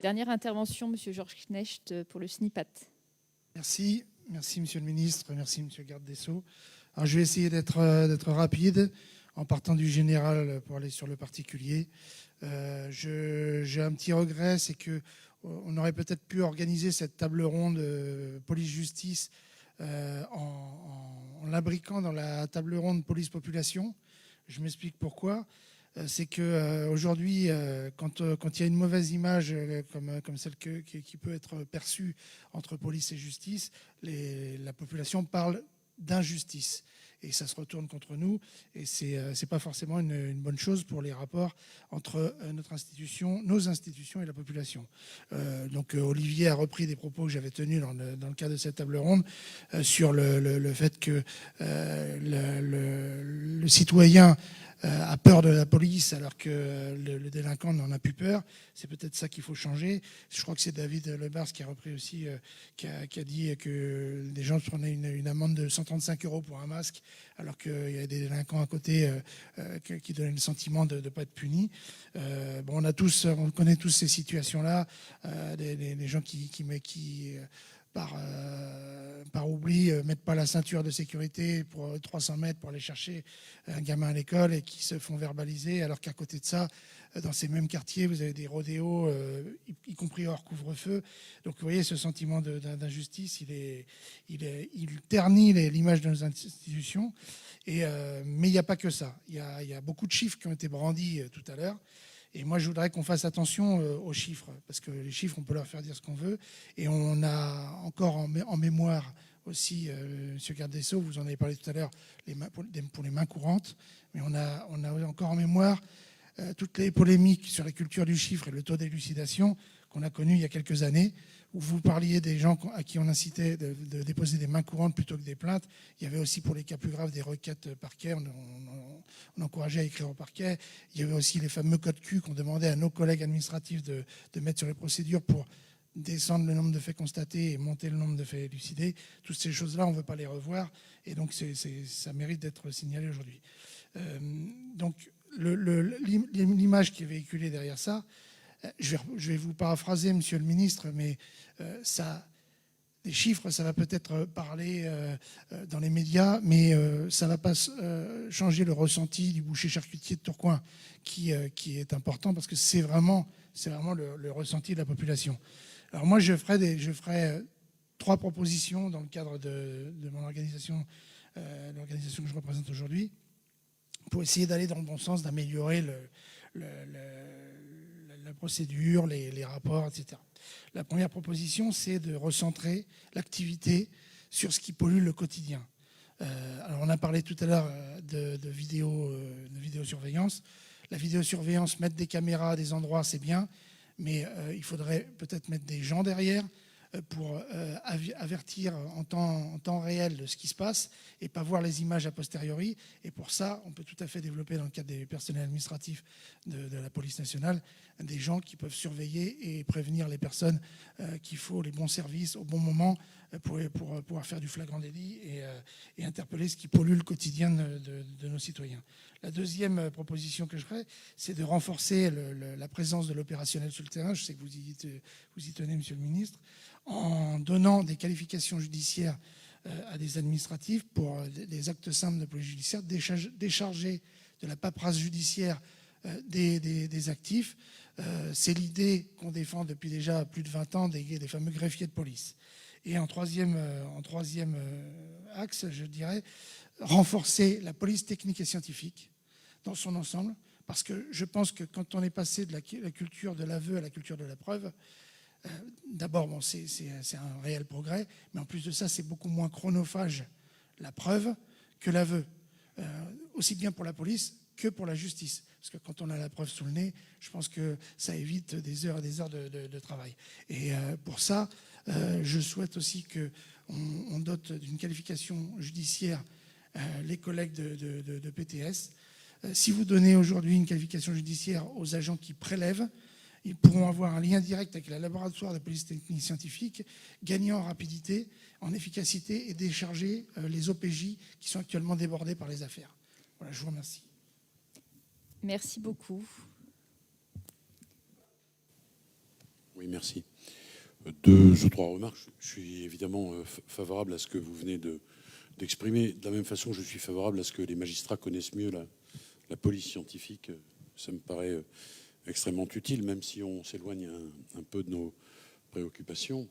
Dernière intervention, Monsieur Georges Knecht, pour le SNIPAT. Merci, Monsieur le Ministre, merci Monsieur le Garde des Sceaux. Alors, je vais essayer d'être rapide en partant du général pour aller sur le particulier. J'ai un petit regret, c'est qu'on aurait peut-être pu organiser cette table ronde police-justice en l'imbriquant dans la table ronde police-population. Je m'explique pourquoi. C'est qu'aujourd'hui, quand il y a une mauvaise image comme celle qui peut être perçue entre police et justice, la population parle d'injustice. Et ça se retourne contre nous. Et ce n'est pas forcément une bonne chose pour les rapports entre nos institutions et la population. Donc Olivier a repris des propos que j'avais tenus dans le cadre de cette table ronde sur le fait que le citoyen a peur de la police alors que le délinquant n'en a plus peur. C'est peut-être ça qu'il faut changer. Je crois que c'est David Lebars qui a repris aussi, qui a dit que les gens prenaient une amende de 135 € pour un masque alors qu'il y a des délinquants à côté qui donnaient le sentiment de ne pas être punis. On connaît tous ces situations-là, des gens qui par oubli, mettent pas la ceinture de sécurité pour 300 mètres pour aller chercher un gamin à l'école et qui se font verbaliser, alors qu'à côté de ça, dans ces mêmes quartiers, vous avez des rodéos, y compris hors couvre-feu. Donc vous voyez, ce sentiment d'injustice, il ternit l'image de nos institutions. Mais il n'y a pas que ça. Il y a beaucoup de chiffres qui ont été brandis tout à l'heure. Et moi, je voudrais qu'on fasse attention aux chiffres, parce que les chiffres, on peut leur faire dire ce qu'on veut. Et on a encore en mémoire aussi, Monsieur le Garde des Sceaux, vous en avez parlé tout à l'heure, pour les mains courantes, mais on a encore en mémoire toutes les polémiques sur la culture du chiffre et le taux d'élucidation qu'on a connu il y a quelques années, où vous parliez des gens à qui on incitait de déposer des mains courantes plutôt que des plaintes. Il y avait aussi, pour les cas plus graves, des requêtes parquet. On encourageait à écrire au parquet. Il y avait aussi les fameux codes Q qu'on demandait à nos collègues administratifs de mettre sur les procédures pour descendre le nombre de faits constatés et monter le nombre de faits élucidés. Toutes ces choses-là, on ne veut pas les revoir. Et donc, ça mérite d'être signalé aujourd'hui. Donc, l'image qui est véhiculée derrière ça, je vais vous paraphraser, Monsieur le Ministre, mais les chiffres, ça va peut-être parler dans les médias, mais ça ne va pas changer le ressenti du boucher charcutier de Tourcoing, qui est important, parce que c'est vraiment le ressenti de la population. Alors moi, je ferai 3 propositions dans le cadre de mon organisation, l'organisation que je représente aujourd'hui, pour essayer d'aller dans le bon sens, d'améliorer la procédure, les rapports, etc. La première proposition, c'est de recentrer l'activité sur ce qui pollue le quotidien. Alors on a parlé tout à l'heure de vidéosurveillance. La vidéosurveillance, mettre des caméras à des endroits, c'est bien, mais il faudrait peut-être mettre des gens derrière pour avertir en temps réel de ce qui se passe et pas voir les images a posteriori. Et pour ça, on peut tout à fait développer dans le cadre des personnels administratifs de la police nationale des gens qui peuvent surveiller et prévenir les personnes qu'il faut les bons services au bon moment pour pouvoir faire du flagrant délit et interpeller ce qui pollue le quotidien de nos citoyens. La deuxième proposition que je ferai, c'est de renforcer la présence de l'opérationnel sur le terrain. Je sais que vous y tenez, Monsieur le Ministre, en donnant des qualifications judiciaires à des administratifs pour des actes simples de police judiciaire, décharger de la paperasse judiciaire des actifs. C'est l'idée qu'on défend depuis déjà plus de 20 ans des fameux greffiers de police. Et en troisième axe, je dirais, renforcer la police technique et scientifique dans son ensemble, parce que je pense que quand on est passé de la culture de l'aveu à la culture de la preuve, d'abord, c'est un réel progrès, mais en plus de ça, c'est beaucoup moins chronophage la preuve que l'aveu, aussi bien pour la police que pour la justice. Parce que quand on a la preuve sous le nez, je pense que ça évite des heures et des heures de travail. Et pour ça, je souhaite aussi qu'on dote d'une qualification judiciaire les collègues de PTS. Si vous donnez aujourd'hui une qualification judiciaire aux agents qui prélèvent, ils pourront avoir un lien direct avec le laboratoire de police technique scientifique, gagner en rapidité, en efficacité et décharger les OPJ qui sont actuellement débordés par les affaires. Voilà, je vous remercie. Merci beaucoup. Oui, merci. Deux ou trois remarques. Je suis évidemment favorable à ce que vous venez d'exprimer. De la même façon, je suis favorable à ce que les magistrats connaissent mieux la police scientifique. Ça me paraît extrêmement utile, même si on s'éloigne un peu de nos préoccupations.